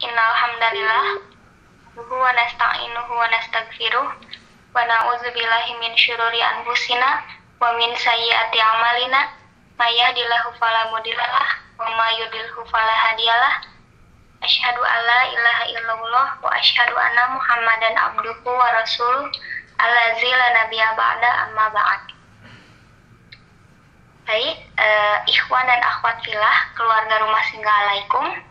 Innal hamdalillah wa nasta'inuhu wa nastaghfiruh wa na'udzubillahi min syururi anfusina wa min sayyiati a'malina may yahdihillahu fala mudhillalah wa may yudhlilhu fala hadiyalah. Asyhadu an la ilaha illallah wa asyhadu anna Muhammadan abduhu wa rasuluh allazi la nabiyya ba'da amma ba'd. Baik, ikhwan dan akhwat fillah, keluarga Rumah Singgah Alaikum,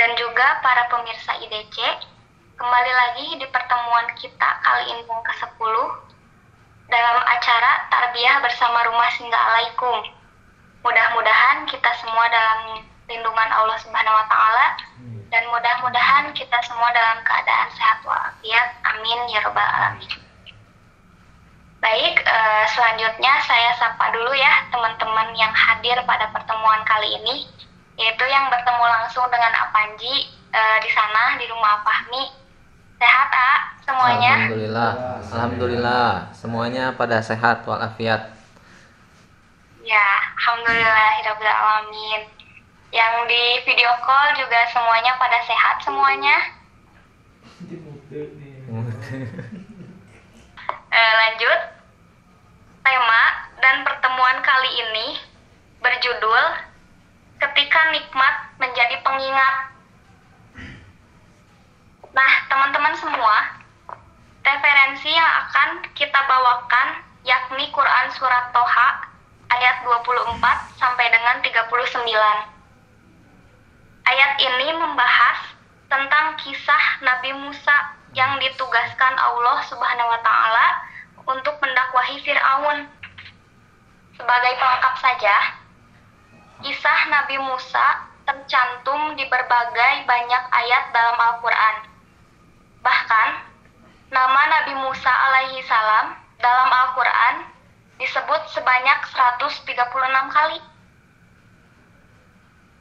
dan juga para pemirsa IDC, kembali lagi di pertemuan kita kali ini yang ke-10 dalam acara Tarbiyah bersama Rumah Singgah Alaikum. Mudah-mudahan kita semua dalam lindungan Allah Subhanahu wa Ta'ala, dan mudah-mudahan kita semua dalam keadaan sehat walafiat. Amin ya rabbal alamin. Baik, selanjutnya saya sapa dulu ya teman-teman yang hadir pada pertemuan kali ini, yaitu yang bertemu langsung dengan Apanji di sana di rumah Fahmi. Sehat semuanya? Alhamdulillah, semuanya pada sehat walafiat. Ya, alhamdulillahirabbil alamin. Yang di video call juga semuanya pada sehat semuanya? Lanjut, tema dan pertemuan kali ini berjudul Ketika Nikmat Menjadi Pengingat. Nah, teman-teman semua, referensi yang akan kita bawakan yakni Quran Surat Toha ayat 24 sampai dengan 39. Ayat ini membahas tentang kisah Nabi Musa yang ditugaskan Allah Subhanahu wa Ta'ala untuk mendakwahi Fir'aun. Sebagai pelengkap saja, kisah Nabi Musa tercantum di berbagai banyak ayat dalam Al-Quran. Bahkan, nama Nabi Musa alaihi salam dalam Al-Quran disebut sebanyak 136 kali.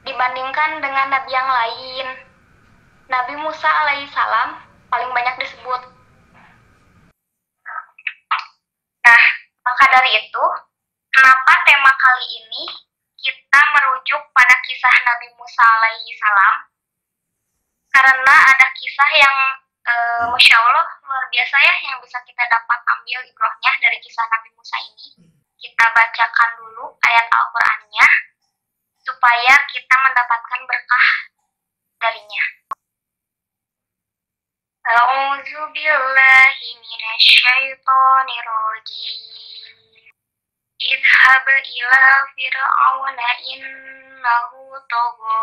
Dibandingkan dengan Nabi yang lain, Nabi Musa alaihi salam paling banyak disebut. Nah, maka dari itu, kenapa tema kali ini kita merujuk pada kisah Nabi Musa alaihi salam? Karena ada kisah yang Masya Allah luar biasa ya, yang bisa kita dapat ambil ibrohnya dari kisah Nabi Musa ini. Kita bacakan dulu ayat Al-Qurannya supaya kita mendapatkan berkah darinya. A'udzu billahi minasyaitonir rajim. Idhhab ila fir'auna innahu tagha.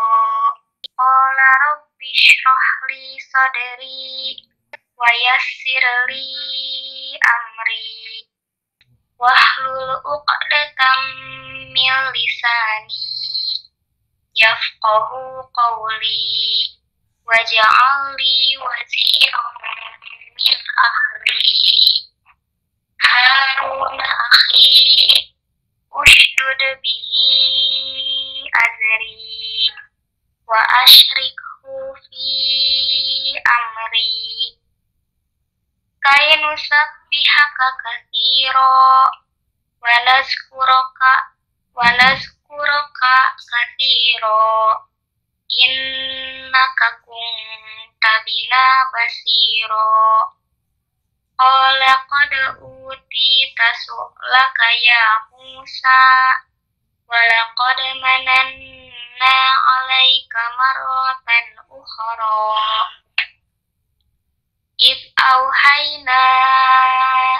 Qala rabbi shrah li sadri wa yassir li amri wahlul 'uqdatam min lisani yafqahu qawli waj'al li waziran min ahli Harun akhi ushdud bihi azri wa ashrikhu fi amri kay nusabbihaka katsira wa nazkuraka katsira innaka kunta bina basira. Qala qad utita su'laka ya Musa wa laqad mananna 'alaika marratan ukhra id auhayna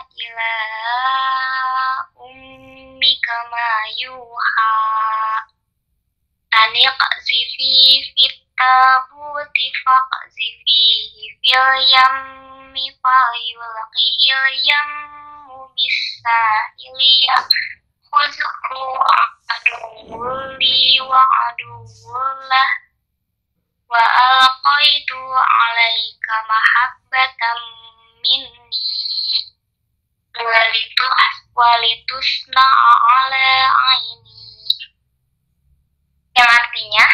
ila ummika ma yuha aniqzifi fit tabuti faqzifihi fil yammi fayulqihil yammu bisahili khudhu aduwli wa aduwullah wa alqaitu alaika mahabbatan minni walitusna ala aini. Yang artinya,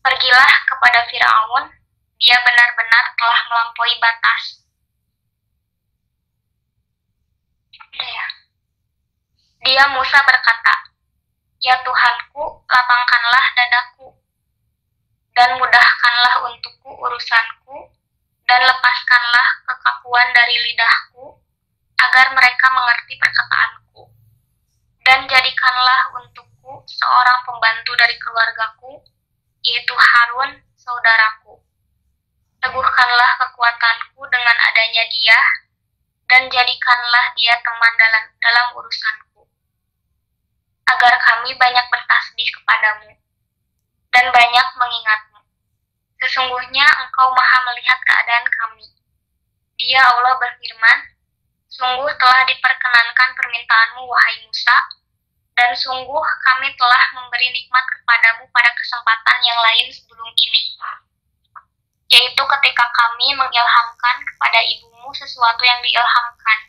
pergilah kepada Fir'aun, dia benar-benar telah melampaui batas. Dia Musa berkata, "Ya Tuhanku, lapangkanlah dadaku dan mudahkanlah urusanku, dan lepaskanlah kekakuan dari lidahku, agar mereka mengerti perkataanku. Dan jadikanlah untukku seorang pembantu dari keluargaku, yaitu Harun, saudaraku. Teguhkanlah kekuatanku dengan adanya dia, dan jadikanlah dia teman dalam urusanku, agar kami banyak bertasbih kepadamu, dan banyak mengingatmu. Sesungguhnya engkau maha melihat keadaan kami. Dia Allah berfirman, sungguh telah diperkenankan permintaanmu, wahai Musa, dan sungguh kami telah memberi nikmat kepadamu pada kesempatan yang lain sebelum ini, yaitu ketika kami mengilhamkan kepada ibumu sesuatu yang diilhamkan,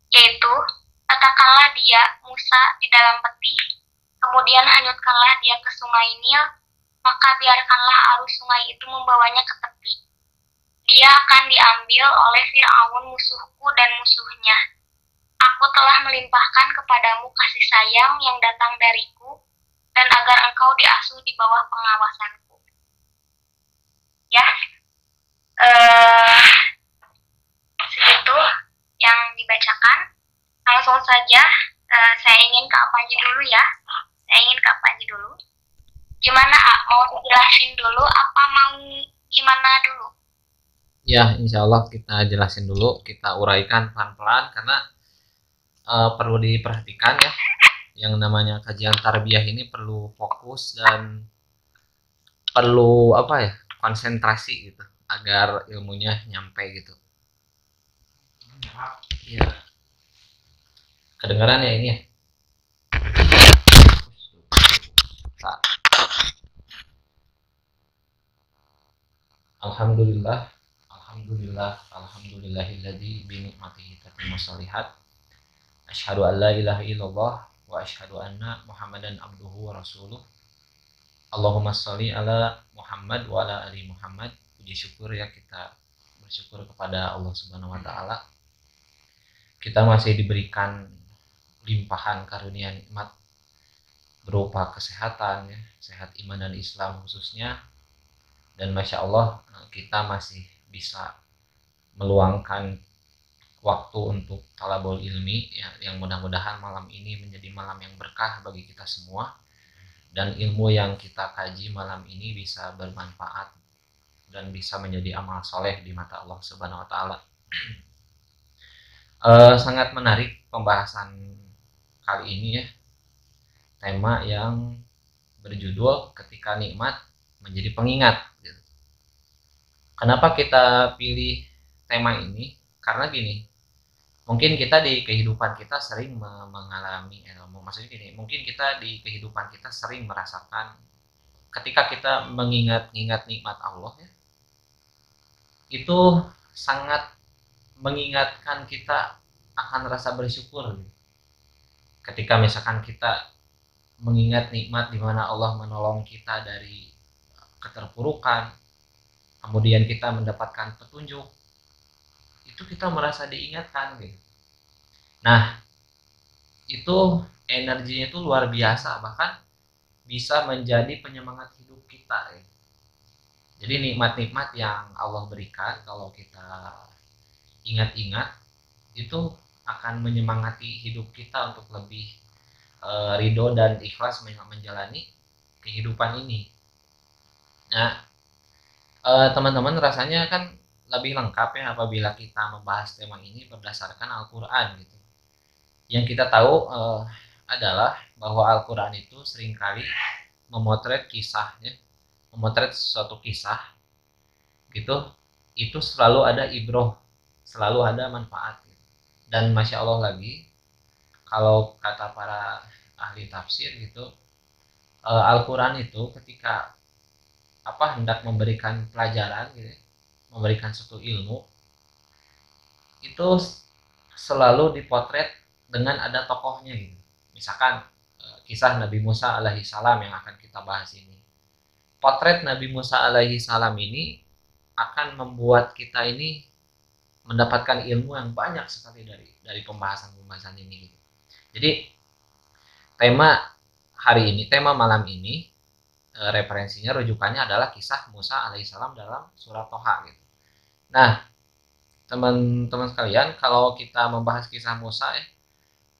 yaitu letakkanlah dia, Musa, di dalam peti, kemudian hanyutkanlah dia ke sungai Nil, maka biarkanlah arus sungai itu membawanya ke tepi. Dia akan diambil oleh Fir'aun musuhku dan musuhnya. Aku telah melimpahkan kepadamu kasih sayang yang datang dariku, dan agar engkau diasuh di bawah pengawasanku. Ya, segitu yang dibacakan. Langsung saja saya ingin ke Apanji dulu ya. Gimana, mau dijelasin dulu apa mau gimana dulu? Ya, insya Allah kita jelasin dulu, kita uraikan pelan-pelan karena perlu diperhatikan ya. Yang namanya kajian tarbiyah ini perlu fokus dan perlu konsentrasi gitu agar ilmunya nyampe gitu. Ya. Kedengaran ya ini ya? Alhamdulillahilladzi bi ni'matihi tatimmu shalihat. Asyhadu an la ilaha illallah wa asyhadu anna Muhammadan abduhu wa rasuluh. Allahumma sholli ala Muhammad wa ala ali Muhammad. Puji syukur ya, kita bersyukur kepada Allah Subhanahu wa taala. Kita masih diberikan limpahan karunia nikmat berupa kesehatan ya, sehat iman dan Islam khususnya. Dan Masya Allah kita masih bisa meluangkan waktu untuk talabul ilmi ya, yang mudah-mudahan malam ini menjadi malam yang berkah bagi kita semua, dan ilmu yang kita kaji malam ini bisa bermanfaat dan bisa menjadi amal soleh di mata Allah Subhanahu wa taala. Sangat menarik pembahasan kali ini ya, tema yang berjudul ketika nikmat menjadi pengingat. Kenapa kita pilih tema ini? Karena gini, mungkin kita di kehidupan kita sering mengalami maksudnya gini, mungkin kita di kehidupan kita sering merasakan ketika kita mengingat-ingat nikmat Allah ya, itu sangat mengingatkan kita akan rasa bersyukur. Ketika misalkan kita mengingat nikmat di mana Allah menolong kita dari keterpurukan, kemudian kita mendapatkan petunjuk, itu kita merasa diingatkan gitu. Nah, itu energinya itu luar biasa, bahkan bisa menjadi penyemangat hidup kita ya. Jadi nikmat-nikmat yang Allah berikan kalau kita ingat-ingat itu akan menyemangati hidup kita untuk lebih ridho dan ikhlas menjalani kehidupan ini. Nah, teman-teman, rasanya kan lebih lengkap ya apabila kita membahas tema ini berdasarkan Al-Quran gitu. Yang kita tahu adalah bahwa Al-Quran itu seringkali memotret kisahnya, memotret suatu kisah gitu, itu selalu ada ibroh, selalu ada manfaat gitu. Dan Masya Allah lagi, kalau kata para ahli tafsir gitu, Al-Quran itu ketika hendak memberikan pelajaran gitu, memberikan suatu ilmu, itu selalu dipotret dengan ada tokohnya gitu. Misalkan kisah Nabi Musa alaihi salam yang akan kita bahas ini. Potret Nabi Musa alaihi salam ini akan membuat kita ini mendapatkan ilmu yang banyak sekali dari pembahasan ini gitu. Jadi tema hari ini, tema malam ini referensinya rujukannya adalah kisah Musa alaihissalam dalam surat Toha gitu. Nah, teman-teman sekalian, kalau kita membahas kisah Musa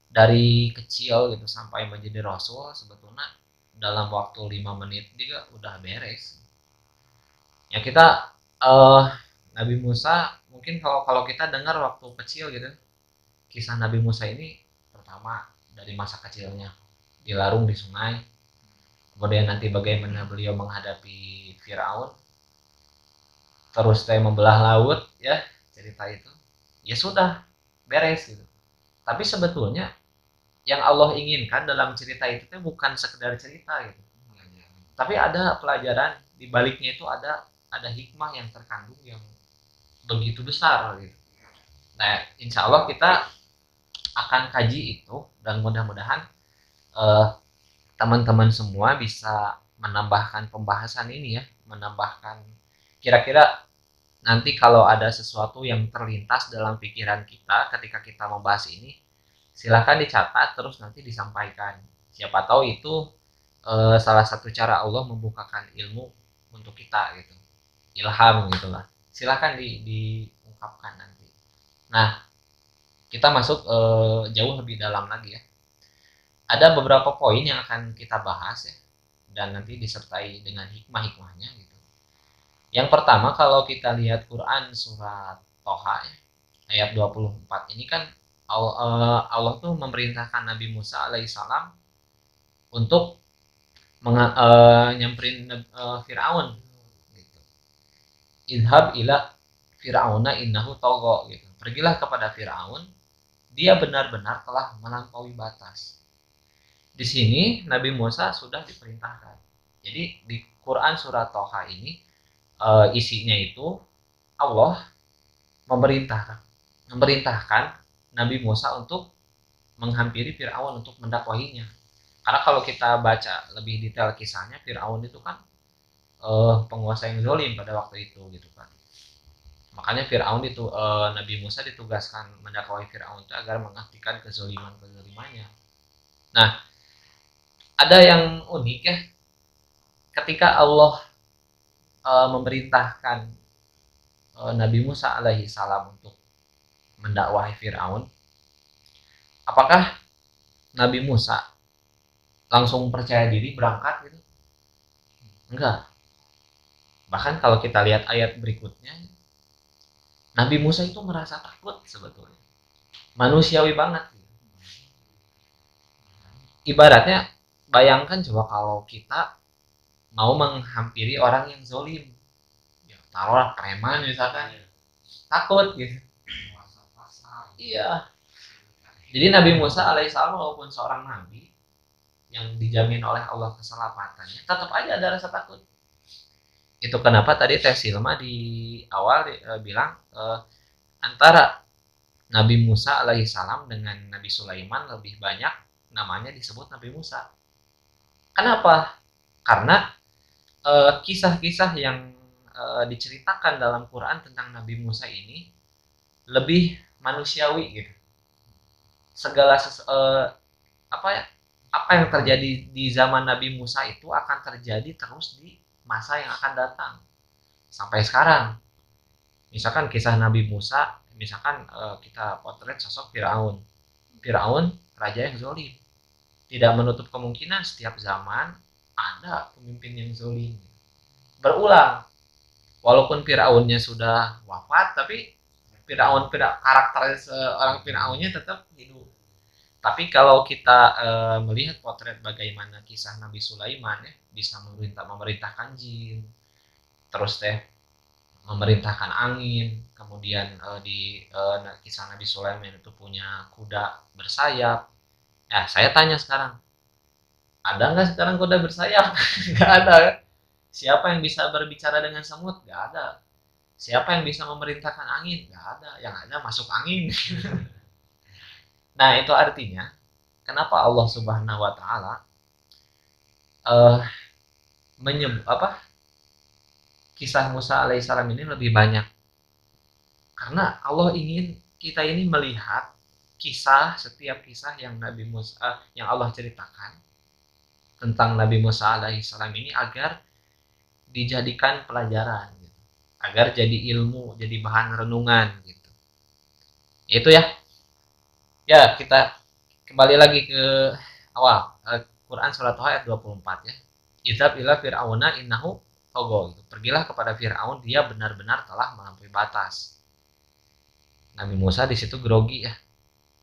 dari kecil gitu sampai menjadi rasul, sebetulnya dalam waktu 5 menit juga udah beres. Ya kita Nabi Musa mungkin kalau kalau kita dengar waktu kecil gitu, kisah Nabi Musa ini pertama dari masa kecilnya dilarung di sungai, kemudian nanti bagaimana beliau menghadapi Firaun, terus saya membelah laut ya, cerita itu ya sudah beres gitu. Tapi sebetulnya yang Allah inginkan dalam cerita itu tuh bukan sekedar cerita gitu, tapi ada pelajaran di baliknya, itu ada hikmah yang terkandung yang begitu besar gitu. Nah, insya Allah kita akan kaji itu, dan mudah-mudahan eh, teman-teman semua bisa menambahkan pembahasan ini ya, menambahkan kira-kira nanti kalau ada sesuatu yang terlintas dalam pikiran kita ketika kita membahas ini, silahkan dicatat terus nanti disampaikan. Siapa tahu itu salah satu cara Allah membukakan ilmu untuk kita gitu, ilham gitulah. Silahkan diungkapkan nanti. Nah, kita masuk jauh lebih dalam lagi ya. Ada beberapa poin yang akan kita bahas ya, dan nanti disertai dengan hikmah-hikmahnya gitu. Yang pertama, kalau kita lihat Quran surat Toha ya, ayat 24 ini kan Allah tuh memerintahkan Nabi Musa alaihissalam untuk nyamperin Firaun gitu. Idhab ila Firauna innahu tagha gitu. Pergilah kepada Firaun, dia benar-benar telah melampaui batas. Di sini Nabi Musa sudah diperintahkan. Jadi di Quran surat Toha ini isinya itu Allah memerintahkan Nabi Musa untuk menghampiri Firaun untuk mendakwahinya. Karena kalau kita baca lebih detail kisahnya, Firaun itu kan penguasa yang zalim pada waktu itu gitu kan. Makanya Firaun itu Nabi Musa ditugaskan mendakwahi Firaun itu agar menghentikan kezalimannya. Nah, ada yang unik ya, ketika Allah memerintahkan Nabi Musa alaihi salam untuk mendakwahi Firaun, apakah Nabi Musa langsung percaya diri berangkat gitu? Enggak. Bahkan kalau kita lihat ayat berikutnya, Nabi Musa itu merasa takut sebetulnya. Manusiawi banget. Ibaratnya, bayangkan coba kalau kita mau menghampiri orang yang zolim. Ya, taruhlah preman misalkan. Takut gitu. Iya. Jadi Nabi Musa alaihissalam walaupun seorang nabi yang dijamin oleh Allah keselamatannya, tetap aja ada rasa takut. Itu kenapa tadi Teh Silma di awal bilang antara Nabi Musa alaihissalam dengan Nabi Sulaiman lebih banyak namanya disebut Nabi Musa. Kenapa? Karena kisah-kisah yang diceritakan dalam Quran tentang Nabi Musa ini lebih manusiawi gitu. Segala apa yang terjadi di zaman Nabi Musa itu akan terjadi terus di masa yang akan datang sampai sekarang. Misalkan kisah Nabi Musa, misalkan kita potret sosok Firaun. Firaun raja yang zalim. Tidak menutup kemungkinan setiap zaman ada pemimpin yang zalim. Berulang. Walaupun Firaunnya sudah wafat, tapi karakter seorang Firaunnya tetap hidup. Tapi kalau kita melihat potret bagaimana kisah Nabi Sulaiman ya, bisa memerintahkan jin, terus memerintahkan angin, kemudian di kisah Nabi Sulaiman itu punya kuda bersayap. Ya, saya tanya sekarang, ada nggak sekarang kuda bersayap? Nggak ada. Siapa yang bisa berbicara dengan semut? Nggak ada. Siapa yang bisa memerintahkan angin? Nggak ada. Yang ada masuk angin. Nah, itu artinya kenapa Allah Subhanahu wa taala kisah Musa alaihissalam ini lebih banyak. Karena Allah ingin kita ini melihat setiap kisah yang Nabi Musa yang Allah ceritakan tentang Nabi Musa alaihissalam ini agar dijadikan pelajaran gitu. Agar jadi ilmu, jadi bahan renungan gitu. Itu ya. Ya, kita kembali lagi ke awal. Quran surat Toha ayat 24 ya. Izhab ila fir'auna innahu tagha gitu. Pergilah kepada Firaun, dia benar-benar telah melampaui batas. Nabi Musa di situ grogi ya.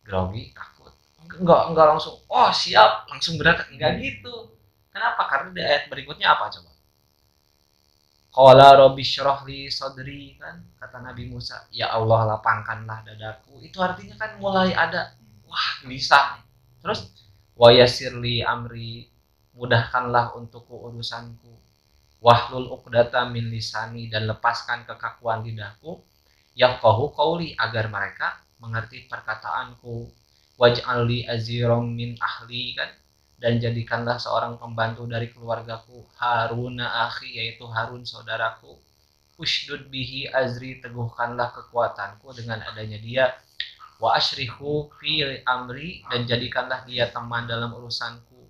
Grogi, takut. Enggak langsung, oh siap, langsung berangkat. Enggak gitu. Kenapa? Karena di ayat berikutnya apa coba? Qala rabbi syrah li sadri, kan kata Nabi Musa, ya Allah lapangkanlah dadaku. Itu artinya kan mulai ada wah gelisah. Terus wa yassirli amri, mudahkanlah untukku urusanku. Wahlul uqdata min lisani, dan lepaskan kekakuan lidahku. Yafqahu qauli, agar mereka mengerti perkataanku. Waj'alli aziram min ahli, kan, dan jadikanlah seorang pembantu dari keluargaku. Haruna akhi, yaitu Harun saudaraku. Ushdud bihi azri, teguhkanlah kekuatanku dengan adanya dia. Wa asyrihu fi amri, dan jadikanlah dia teman dalam urusanku.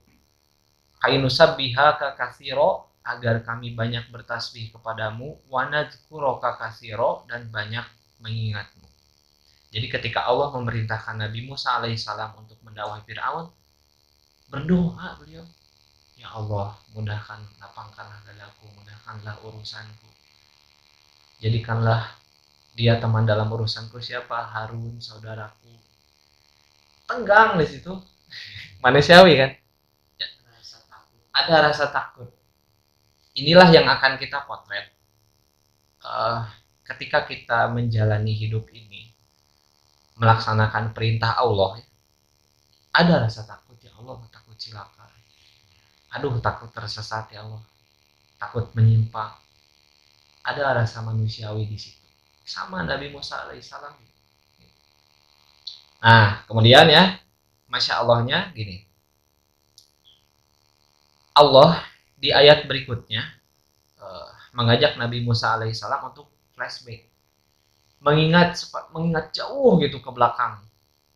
Kainusabbiha ka katsiro, agar kami banyak bertasbih kepadamu. Wa nadzkuroka katsiro, dan banyak mengingatmu. Jadi ketika Allah memerintahkan Nabi Musa alaihissalam untuk mendakwahi Fir'aun, berdoa beliau, ya Allah mudahkan, lapangkanlah dadaku, mudahkanlah urusanku, jadikanlah dia teman dalam urusanku. Siapa? Harun saudaraku. Tenggang di situ manusiawi kan ya, ada rasa takut. Inilah yang akan kita potret ketika kita menjalani hidup ini, melaksanakan perintah Allah. Ada rasa takut, ya Allah, takut cilaka, aduh takut tersesat, ya Allah, takut menyimpang. Ada rasa manusiawi di situ, sama Nabi Musa alaihissalam. Nah kemudian ya, masya Allahnya gini, Allah di ayat berikutnya mengajak Nabi Musa alaihissalam untuk flashback, mengingat jauh gitu ke belakang,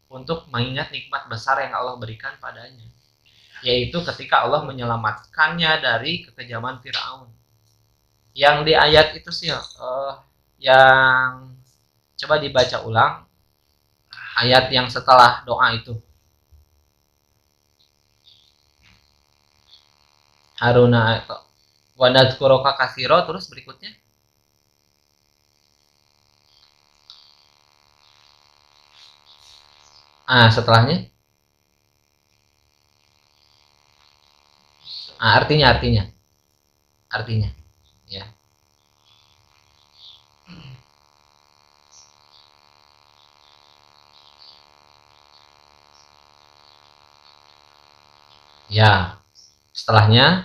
untuk mengingat nikmat besar yang Allah berikan padanya, yaitu ketika Allah menyelamatkannya dari kekejaman Firaun. Yang di ayat itu sih yang coba dibaca ulang, ayat yang setelah doa itu. Haruna wa nadzkuruka katsira, terus berikutnya setelahnya artinya ya. Ya, setelahnya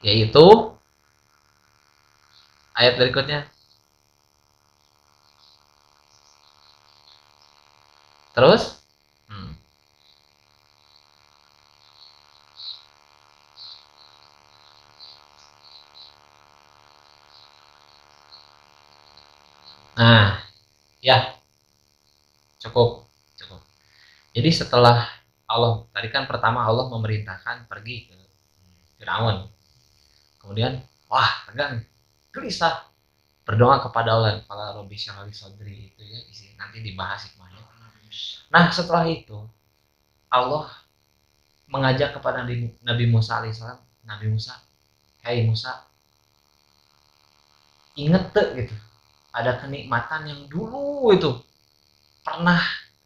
yaitu ayat berikutnya. Terus nah ya, cukup. Jadi setelah Allah tadi kan, pertama Allah memerintahkan pergi ke Firaun, kemudian wah tegang, gelisah, berdoa kepada Allah, kepala Robbi Syrah li Sadri, itu ya nanti dibahas hikmahnya. Nah setelah itu Allah mengajak kepada Nabi Musa alaihissalam, Nabi Musa, hei Musa, inget tuh gitu, ada kenikmatan yang dulu itu pernah,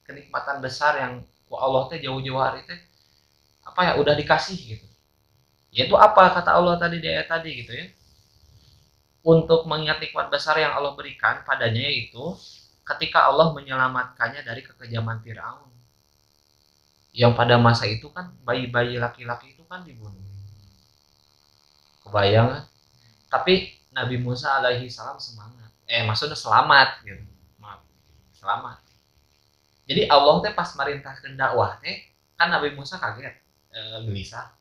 kenikmatan besar yang Allah teh jauh-jauh hari teh apa ya udah dikasih gitu. Yaitu apa kata Allah tadi di ayat tadi gitu ya. Untuk mengingat nikmat besar yang Allah berikan padanya, yaitu ketika Allah menyelamatkannya dari kekejaman Firaun. Yang pada masa itu kan bayi-bayi laki-laki itu kan dibunuh. Kebayang kan? Tapi Nabi Musa alaihi salam semangat. Maksudnya selamat gitu. Maaf, selamat. Jadi Allah teh pas merintahkan dakwah teh kan Nabi Musa kaget, gelisah.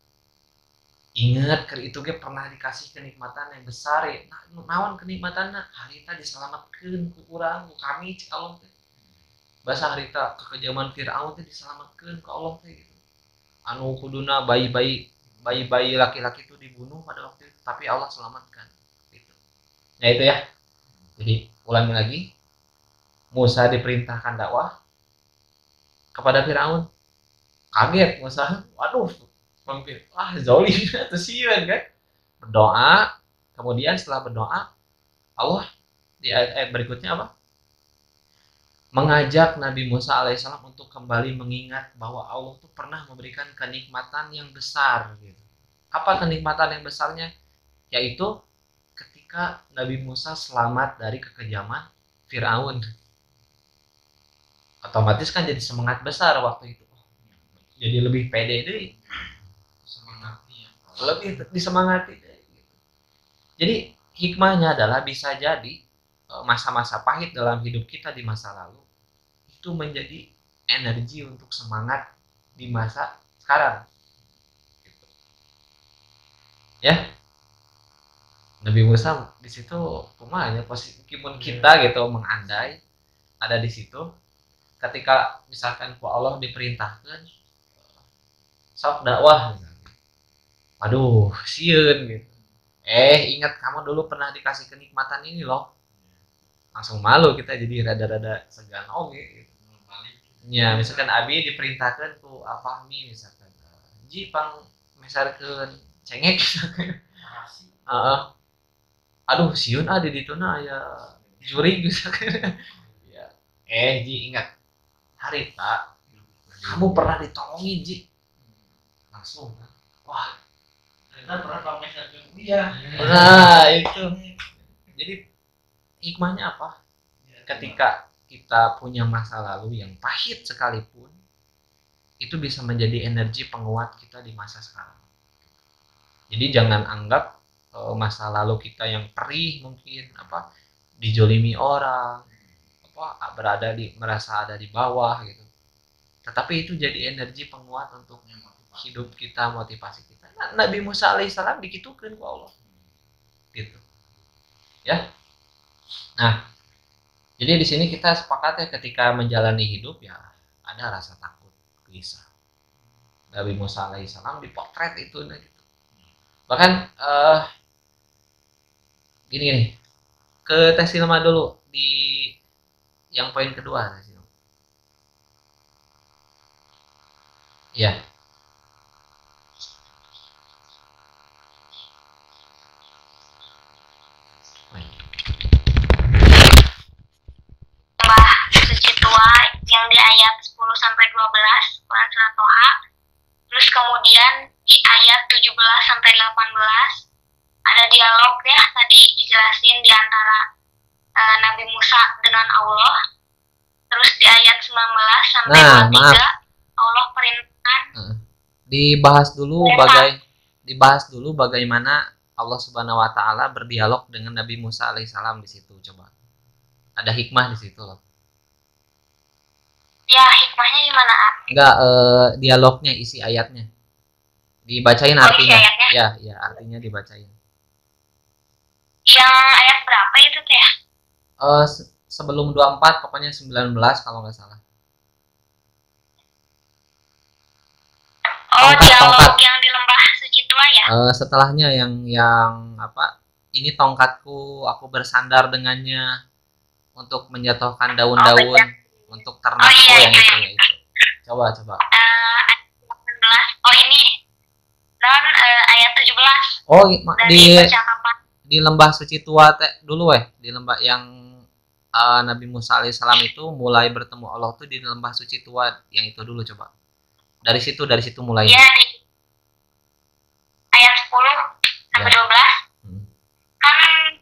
Ingat ke itu ge pernah dikasih kenikmatan yang besar ya. Nah, naon kenikmatan harita diselamatkan ku urang ku kami cik Allah teh. Basa harita ke kejaman Firaun teh diselamatkan ke Allah teh gitu. Anu kuduna bayi-bayi laki-laki itu dibunuh pada waktu itu, tapi Allah selamatkan. Gitu. Nah itu ya. Jadi ulangi lagi, Musa diperintahkan dakwah kepada Firaun. Kaget Musa, waduh, mampir, zolim atau sian kan? Berdoa, kemudian setelah berdoa, Allah di ayat berikutnya apa? Mengajak Nabi Musa alaihissalam untuk kembali mengingat bahwa Allah tuh pernah memberikan kenikmatan yang besar. Gitu. Apa kenikmatan yang besarnya? Yaitu ketika Nabi Musa selamat dari kekejaman Firaun. Otomatis kan jadi semangat besar waktu itu. Jadi lebih pede deh. Semangatnya. Lebih disemangati deh. Jadi hikmahnya adalah bisa jadi masa-masa pahit dalam hidup kita di masa lalu itu menjadi energi untuk semangat di masa sekarang. Gitu. Ya, Nabi Musa di situ kumanya posisi kita gitu mengandai ada di situ ketika misalkan ku Allah diperintahkan sok dakwah aduh sieun gitu ingat kamu dulu pernah dikasih kenikmatan ini loh langsung malu kita jadi rada-rada segan gitu. Ya misalkan Abi diperintahkan ku Afahmi misalkan Jipang misalkan cengek aduh siun di dituna ya juri misalkan ya Ji ingat harita kamu pernah ditolongin Ji langsung wah kita pernah pakai dia nah itu jadi hikmahnya apa ketika kita punya masa lalu yang pahit sekalipun itu bisa menjadi energi penguat kita di masa sekarang jadi jangan anggap masa lalu kita yang perih mungkin apa dijolimi orang apa merasa ada di bawah gitu tetapi itu jadi energi penguat untuk hidup kita motivasi kita Nabi Musa alaihissalam dikitukan ku Allah gitu ya nah jadi di sini kita sepakat ya ketika menjalani hidup ya ada rasa takut gelisah Nabi Musa alaihissalam dipotret itu gitu. Bahkan gini ke tes ilmu dulu di yang poin kedua tes ilmu ya yang di ayat 10 sampai 12 Quran surat Toha. Terus kemudian di ayat 17 sampai 18 ada dialog ya tadi dijelasin di antara Nabi Musa dengan Allah. Terus di ayat 19 sampai 23 Allah perintahkan dibahas dulu bagaimana Allah Subhanahu wa taala berdialog dengan Nabi Musa alaihissalam di situ coba. Ada hikmah di situ loh. Ya, hikmahnya gimana? Enggak, dialognya, isi ayatnya. Dibacain artinya. Ya, artinya dibacain. Yang ayat berapa itu teh ya? Sebelum 24, pokoknya 19 kalau nggak salah. Dialog yang di lembah suci tua ya? Setelahnya yang apa? Ini tongkatku, aku bersandar dengannya untuk menjatuhkan daun-daun. Untuk ternakku yang itu ya itu. Coba. Ayat 18. Ini ayat 17. Di lembah suci tua dulu di lembah yang Nabi Musa alaihissalam itu mulai bertemu Allah tuh di lembah suci tua yang itu dulu coba. Dari situ mulai. Iya di ayat 10 sampai 12. Kan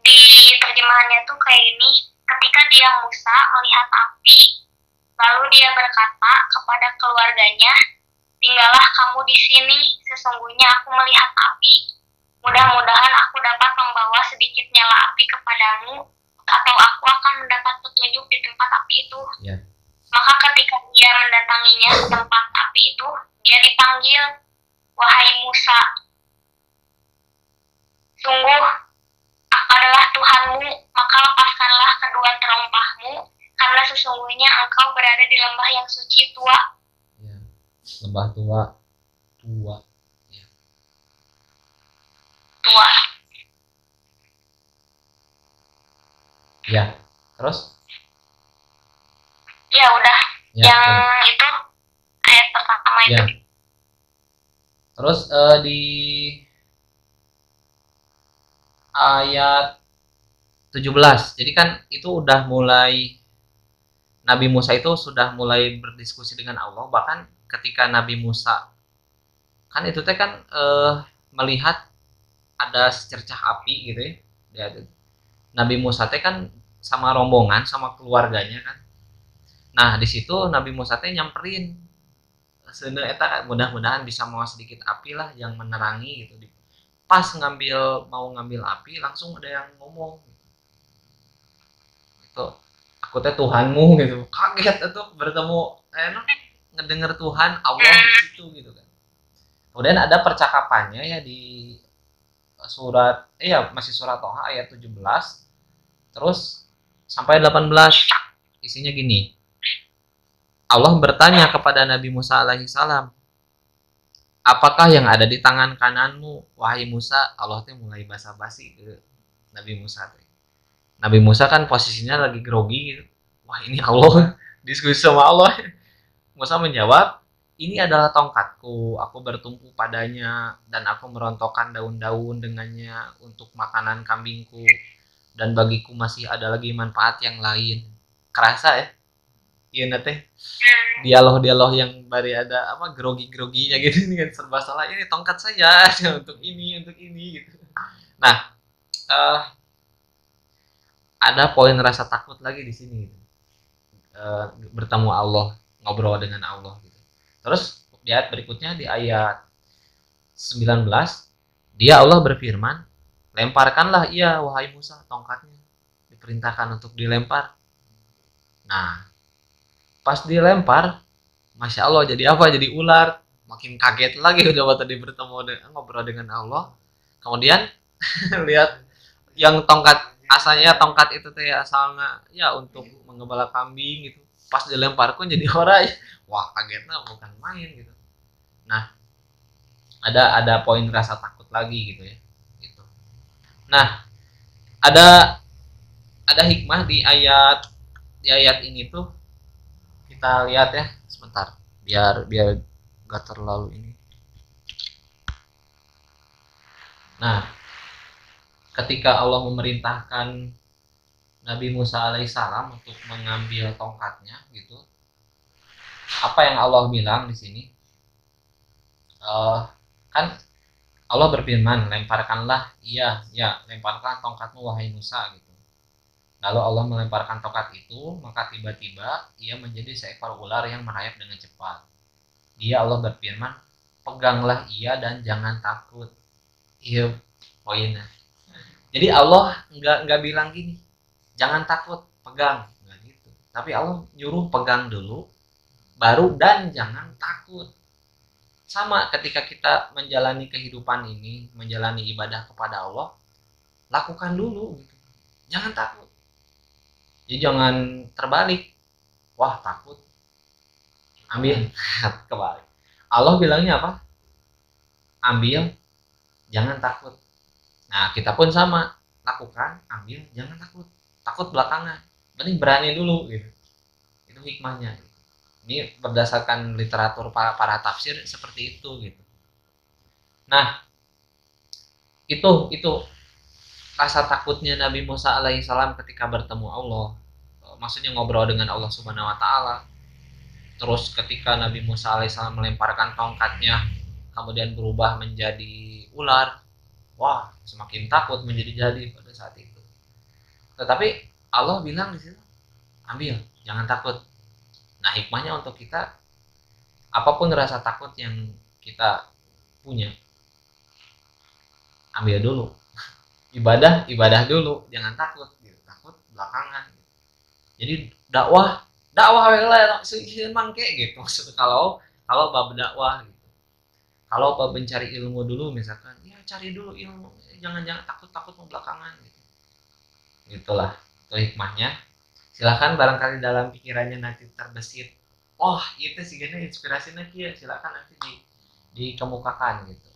di terjemahannya tuh kayak ini. Ketika dia Musa melihat api, lalu dia berkata kepada keluarganya, tinggallah kamu di sini, sesungguhnya aku melihat api. Mudah-mudahan aku dapat membawa sedikit nyala api kepadamu, atau aku akan mendapat petunjuk di tempat api itu. Yeah. Maka ketika dia mendatanginya ke tempat api itu, dia dipanggil, wahai Musa. Sungguh aku adalah Tuhanmu, maka lepaskanlah kedua terompahmu, karena sesungguhnya engkau berada di lembah yang suci tua. Ya, lembah tua, ya. Tua. Ya, terus? Ya udah, Ya, yang benar. itu ayat pertama Ya. itu. Terus di ayat 17. Jadi kan itu udah mulai, Nabi Musa itu sudah mulai berdiskusi dengan Allah. Bahkan ketika Nabi Musa kan itu teh kan melihat ada secercah api gitu ya. Nabi Musa teh kan sama rombongan sama keluarganya kan. Nah, di situ Nabi Musa teh nyamperin. Sebenarnya eta mudah-mudahan bisa mau sedikit api lah yang menerangi gitu. Pas mau ngambil api langsung ada yang ngomong. Itu aku teh Tuhanmu gitu. Kaget itu bertemu ngedenger Tuhan Allah di situ gitu kan. Kemudian ada percakapannya ya di surat masih surat Toha ayat 17 terus sampai 18. Isinya gini. Allah bertanya kepada Nabi Musa alaihi salam, apakah yang ada di tangan kananmu wahai Musa? Allah teh mulai basa-basi ke Nabi Musa teh. Nabi Musa kan posisinya lagi grogi gitu. Wah, ini Allah diskusi sama Allah. Musa menjawab, ini adalah tongkatku, aku bertumpu padanya dan aku merontokkan daun-daun dengannya untuk makanan kambingku dan bagiku masih ada lagi manfaat yang lain. Kerasa ya? Iya teh dialog-dialog yang bari ada apa grogi-groginya gitu ini kan serba salah, ini tongkat saja untuk ini gitu. Nah, ada poin rasa takut lagi di sini gitu. Bertemu Allah, ngobrol dengan Allah gitu. Terus di ayat berikutnya di ayat 19 dia Allah berfirman, lemparkanlah ia wahai Musa tongkatnya. Diperintahkan untuk dilempar. Nah, pas dilempar, Masya Allah jadi apa? Jadi ular. Makin kaget lagi udah tadi ngobrol dengan Allah. Kemudian lihat yang tongkat, asalnya tongkat itu teh asalnya ya untuk menggembala kambing gitu. Pas dilemparkan jadi orang. Wah, kagetnya bukan main gitu. Nah, ada poin rasa takut lagi gitu ya. Gitu. Nah, ada hikmah di ayat ini tuh, kita lihat ya sebentar biar gak terlalu ini. Nah, ketika Allah memerintahkan Nabi Musa alaihissalam untuk mengambil tongkatnya gitu, apa yang Allah bilang di sini? Kan Allah berfirman, lemparkanlah lemparkan tongkatmu wahai Musa gitu. Lalu Allah melemparkan tongkat itu, maka tiba-tiba ia menjadi seekor ular yang merayap dengan cepat. Dia Allah berfirman, peganglah ia dan jangan takut. Iya poinnya. Jadi Allah nggak bilang gini, jangan takut, pegang, nggak gitu. Tapi Allah nyuruh pegang dulu, baru dan jangan takut. Sama ketika kita menjalani kehidupan ini, menjalani ibadah kepada Allah, lakukan dulu gitu. Jangan takut. Jadi jangan terbalik. Wah, takut. Ambil. Kebalik. Allah bilangnya apa? Ambil, jangan takut. Nah, kita pun sama. Lakukan, ambil, jangan takut. Takut belakangan. Mending berani dulu gitu. Itu hikmahnya. Ini berdasarkan literatur para tafsir seperti itu gitu. Nah, itu rasa takutnya Nabi Musa alaihissalam ketika bertemu Allah, maksudnya ngobrol dengan Allah Subhanahu wa taala. Terus ketika Nabi Musa alaihissalam melemparkan tongkatnya kemudian berubah menjadi ular, wah, semakin takut menjadi-jadi pada saat itu. Tetapi Allah bilang di situ, ambil, jangan takut. Nah, hikmahnya untuk kita, apapun rasa takut yang kita punya, ambil dulu. Ibadah dulu, jangan takut gitu. Takut belakangan. Jadi dakwah lah seueur mangke gitu. Maksudnya kalau bab dakwah gitu. Kalau Bapak mencari ilmu dulu misalkan, ya cari dulu ilmu, jangan takut belakangan gitu. Gitulah itu hikmahnya. Silahkan barangkali dalam pikirannya nanti terbesit, oh itu sih gini inspirasinya kia, silahkan nanti dikemukakan gitu.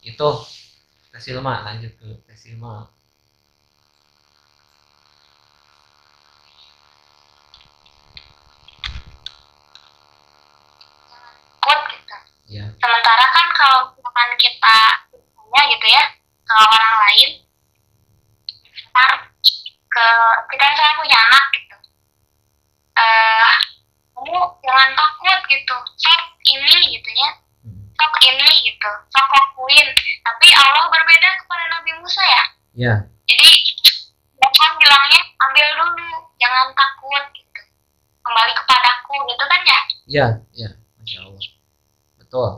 Itu Teh Silma, lanjut ke Teh Silma. Takut gitu. Ya. Sementara kan kalau misalkan kita tanya gitu ya ke orang lain, ntar ke kita misalnya punya anak gitu, kamu jangan takut gitu, sok ini gitu ya, sok ini gitu, sok lakuin. Tapi Allah berbeda kepada Nabi Musa ya. Ya. Jadi Tuhan bilangnya ambil dulu, jangan takut gitu, kembali kepadaku gitu kan ya. Ya, ya, Masya Allah, betul.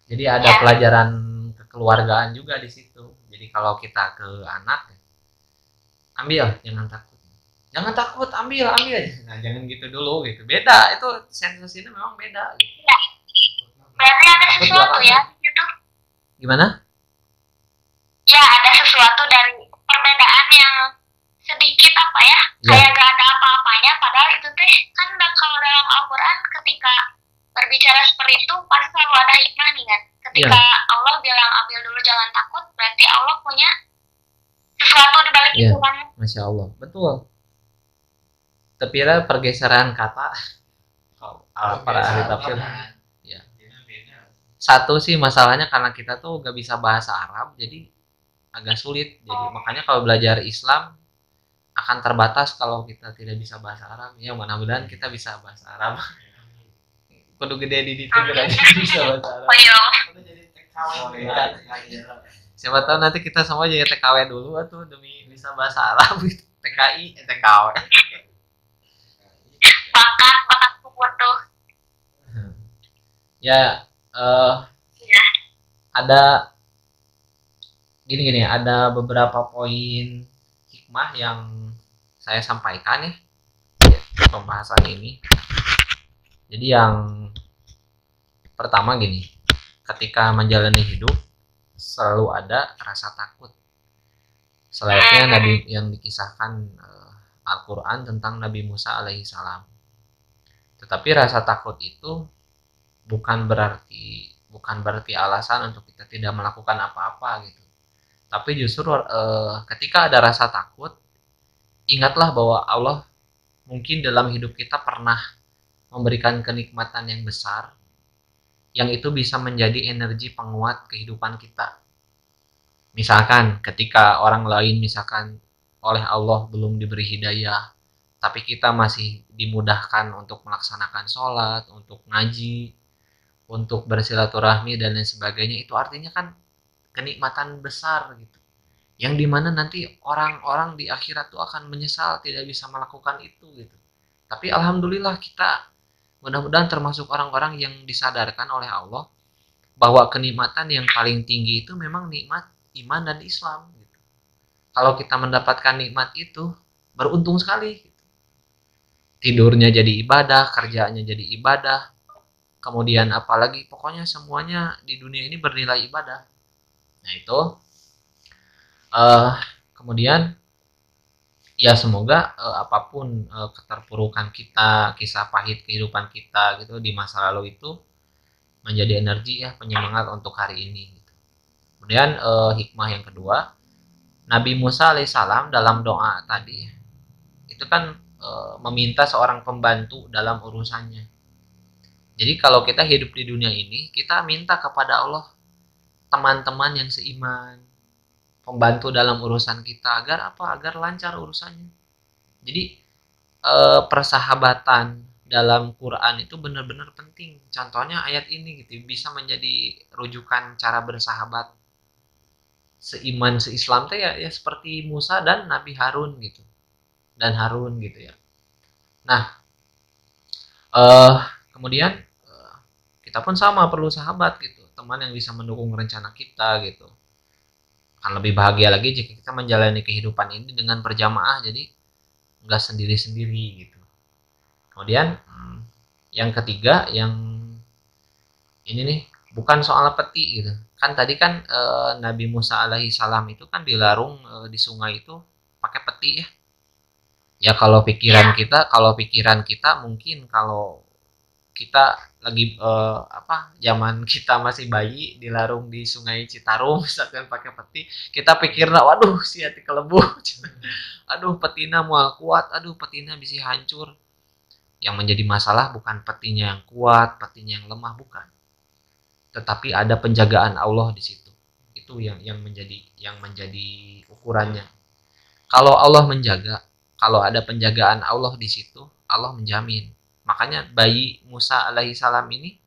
Jadi ada pelajaran kekeluargaan juga di situ. Jadi kalau kita ke anak, ambil, jangan takut, ambil. Nah, jangan gitu dulu gitu. Beda, itu sensasinya memang beda. Gitu. Ya. Berarti ada sesuatu ya gitu. Gimana? Ya ada sesuatu dari perbedaan yang sedikit apa ya, kayak gak ada apa-apanya, padahal itu teh kan kalau dalam Al-Quran ketika berbicara seperti itu pasti selalu ada hikmah nih kan. Ketika Allah bilang ambil dulu jangan takut, berarti Allah punya sesuatu di balik itu kan. Masya Allah, betul. Tapi pergeseran kata para ahli tafsir. Ya. Satu sih masalahnya karena kita tuh gak bisa bahasa Arab, jadi agak sulit. Jadi makanya kalau belajar Islam akan terbatas kalau kita tidak bisa bahasa Arab. Ya mudah-mudahan kita bisa bahasa Arab. Kudu gede di itu aja bisa bahasa Arab. Siapa tahu nanti kita semua jadi TKW dulu atau demi bisa bahasa Arab gitu. TKI, TKW. Bakat tuh. Ya, ada gini, ada beberapa poin hikmah yang saya sampaikan ya pembahasan ini. Jadi yang pertama gini, ketika menjalani hidup selalu ada rasa takut. Selayaknya Nabi yang dikisahkan Al-Quran tentang Nabi Musa alaihissalam. Tetapi rasa takut itu bukan berarti alasan untuk kita tidak melakukan apa-apa gitu. Tapi justru ketika ada rasa takut, ingatlah bahwa Allah mungkin dalam hidup kita pernah memberikan kenikmatan yang besar, yang itu bisa menjadi energi penguat kehidupan kita. Misalkan ketika orang lain misalkan oleh Allah belum diberi hidayah, tapi kita masih dimudahkan untuk melaksanakan sholat, untuk ngaji, untuk bersilaturahmi dan lain sebagainya, itu artinya kan kenikmatan besar gitu. Yang dimana nanti orang-orang di akhirat tuh akan menyesal tidak bisa melakukan itu gitu. Tapi alhamdulillah kita mudah-mudahan termasuk orang-orang yang disadarkan oleh Allah bahwa kenikmatan yang paling tinggi itu memang nikmat iman dan Islam gitu. Kalau kita mendapatkan nikmat itu beruntung sekali gitu. Tidurnya jadi ibadah, kerjaannya jadi ibadah, kemudian apalagi pokoknya semuanya di dunia ini bernilai ibadah. Nah itu kemudian ya semoga apapun keterpurukan kita, kisah pahit kehidupan kita gitu di masa lalu itu menjadi energi ya penyemangat untuk hari ini gitu. Kemudian hikmah yang kedua, Nabi Musa alaihissalam dalam doa tadi itu kan meminta seorang pembantu dalam urusannya. Jadi kalau kita hidup di dunia ini, kita minta kepada Allah teman-teman yang seiman, pembantu dalam urusan kita agar apa? Agar lancar urusannya. Jadi persahabatan dalam Quran itu benar-benar penting. Contohnya ayat ini gitu bisa menjadi rujukan cara bersahabat seiman seislam teh ya seperti Musa dan Nabi Harun gitu. Dan Harun gitu ya. Nah, kemudian kita pun sama perlu sahabat gitu, teman yang bisa mendukung rencana kita gitu. Akan lebih bahagia lagi jika kita menjalani kehidupan ini dengan berjamaah, jadi nggak sendiri-sendiri gitu. Kemudian yang ketiga, yang ini nih bukan soal peti gitu. Kan tadi kan Nabi Musa alaihi salam itu kan dilarung di sungai itu pakai peti ya. Ya kalau pikiran kita mungkin kalau kita lagi zaman kita masih bayi dilarung di Sungai Citarum misalkan pakai peti, kita pikirna waduh si hati kelebu. Aduh petina moal kuat, aduh petina bisa hancur. Yang menjadi masalah bukan petinya yang kuat, petinya yang lemah, bukan. Tetapi ada penjagaan Allah di situ. Itu yang menjadi ukurannya. Kalau Allah menjaga, kalau ada penjagaan Allah di situ, Allah menjamin. Makanya bayi Musa alaihi salam ini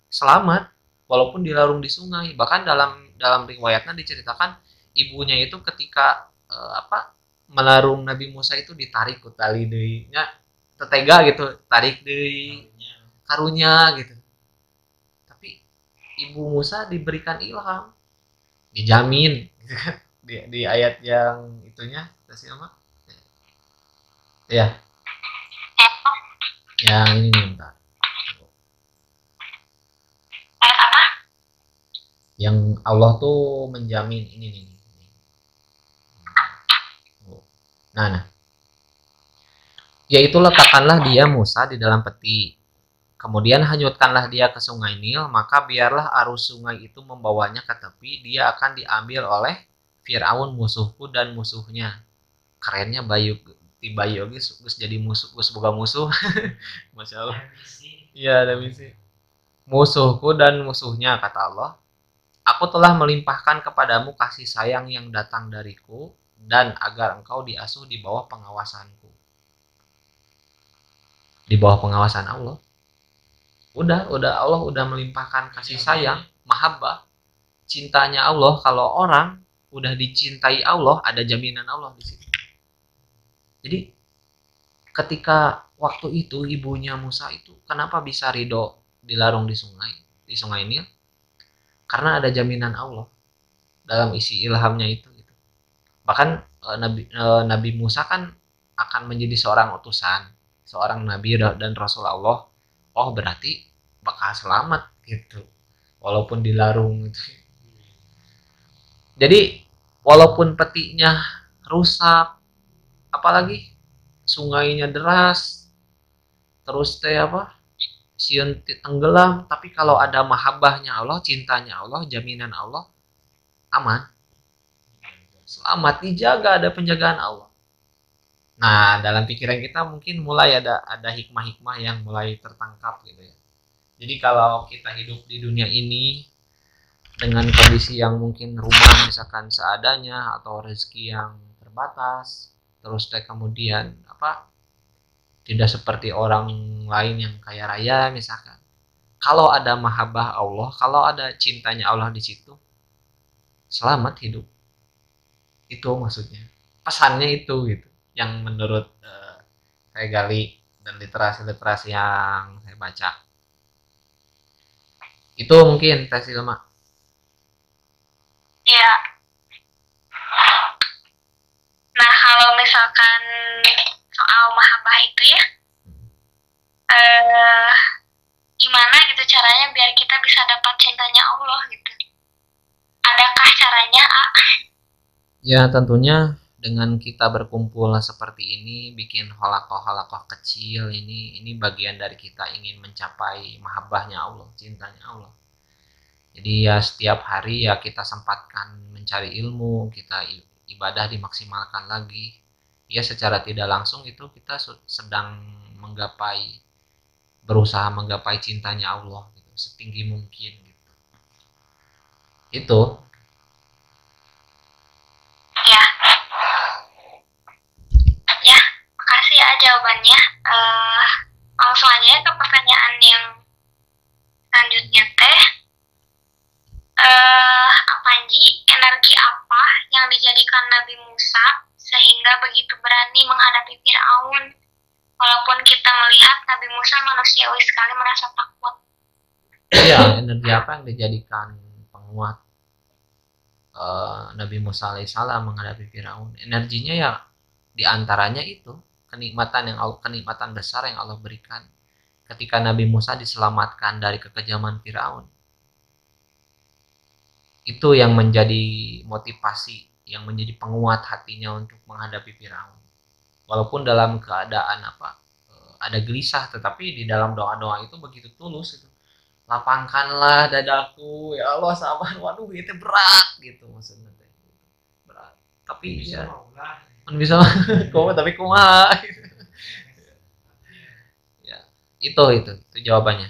selamat walaupun dilarung di sungai. Bahkan dalam riwayatnya diceritakan ibunya itu ketika melarung Nabi Musa itu ditarik ke tali deunya tetega gitu, tarik deui karunya gitu. Tapi ibu Musa diberikan ilham, dijamin gitu kan. Di ayat yang itunya kasih nama ya, yang ini nih bentar. Ayat apa? Yang Allah tuh menjamin ini nih. Nah, yaitu letakkanlah dia Musa di dalam peti. Kemudian hanyutkanlah dia ke sungai Nil, maka biarlah arus sungai itu membawanya ke tepi, dia akan diambil oleh Fir'aun musuhku dan musuhnya. Kerennya Bayu di Bayu geus jadi musuh, geus boga musuh. Masya Allah. Iya, ada misi. Musuhku dan musuhnya, kata Allah. Aku telah melimpahkan kepadamu kasih sayang yang datang dariku, dan agar engkau diasuh di bawah pengawasanku. Di bawah pengawasan Allah. Udah Allah udah melimpahkan kasih sayang, mahabbah, cintanya Allah. Kalau orang udah dicintai Allah, ada jaminan Allah di situ. Jadi ketika waktu itu ibunya Musa itu kenapa bisa ridho dilarung di sungai Nil? Karena ada jaminan Allah dalam isi ilhamnya itu. Gitu. Bahkan Nabi Musa kan akan menjadi seorang utusan, seorang nabi dan rasul Allah. Oh berarti bakal selamat gitu, walaupun dilarung gitu. Jadi walaupun petinya rusak, apalagi sungainya deras, terus sieun tenggelam, tapi kalau ada mahabbahnya Allah, cintanya Allah, jaminan Allah, aman, selamat, dijaga, ada penjagaan Allah. Nah, dalam pikiran kita mungkin mulai ada hikmah-hikmah yang mulai tertangkap gitu ya. Jadi kalau kita hidup di dunia ini dengan kondisi yang mungkin rumah misalkan seadanya atau rezeki yang terbatas, terus kemudian tidak seperti orang lain yang kaya raya misalkan. Kalau ada mahabbah Allah, kalau ada cintanya Allah di situ, selamat hidup. Itu maksudnya. Pesannya itu gitu. Yang menurut saya gali dan literasi yang saya baca. Itu mungkin tes Ilma. Ya. Nah, kalau misalkan soal mahabbah itu ya, gimana gitu caranya biar kita bisa dapat cintanya Allah gitu? Adakah caranya, Ya tentunya dengan kita berkumpul seperti ini, bikin halakoh kecil, ini bagian dari kita ingin mencapai mahabbahnya Allah, cintanya Allah. Jadi ya setiap hari ya kita sempatkan mencari ilmu, kita ibadah dimaksimalkan lagi. Ya secara tidak langsung itu kita sedang berusaha menggapai cintanya Allah gitu, setinggi mungkin gitu. Itu. Ya, makasih ya jawabannya. Langsung aja ke pertanyaan yang selanjutnya teh. Panji, energi apa yang dijadikan Nabi Musa sehingga begitu berani menghadapi Fir'aun? Walaupun kita melihat Nabi Musa manusiawi sekali merasa takut. Iya, energi apa yang dijadikan penguat Nabi Musa alaihissalam menghadapi Fir'aun? Energinya ya diantaranya itu kenikmatan besar yang Allah berikan ketika Nabi Musa diselamatkan dari kekejaman Fir'aun. Itu yang menjadi motivasi, yang menjadi penguat hatinya untuk menghadapi Firaun. Walaupun dalam keadaan ada gelisah, tetapi di dalam doa-doa itu begitu tulus itu. Lapangkanlah dadaku, ya Allah sabar, waduh itu berat gitu maksudnya. Berat. Tapi ya bisa kok tapi kumaha. Ya, itu jawabannya.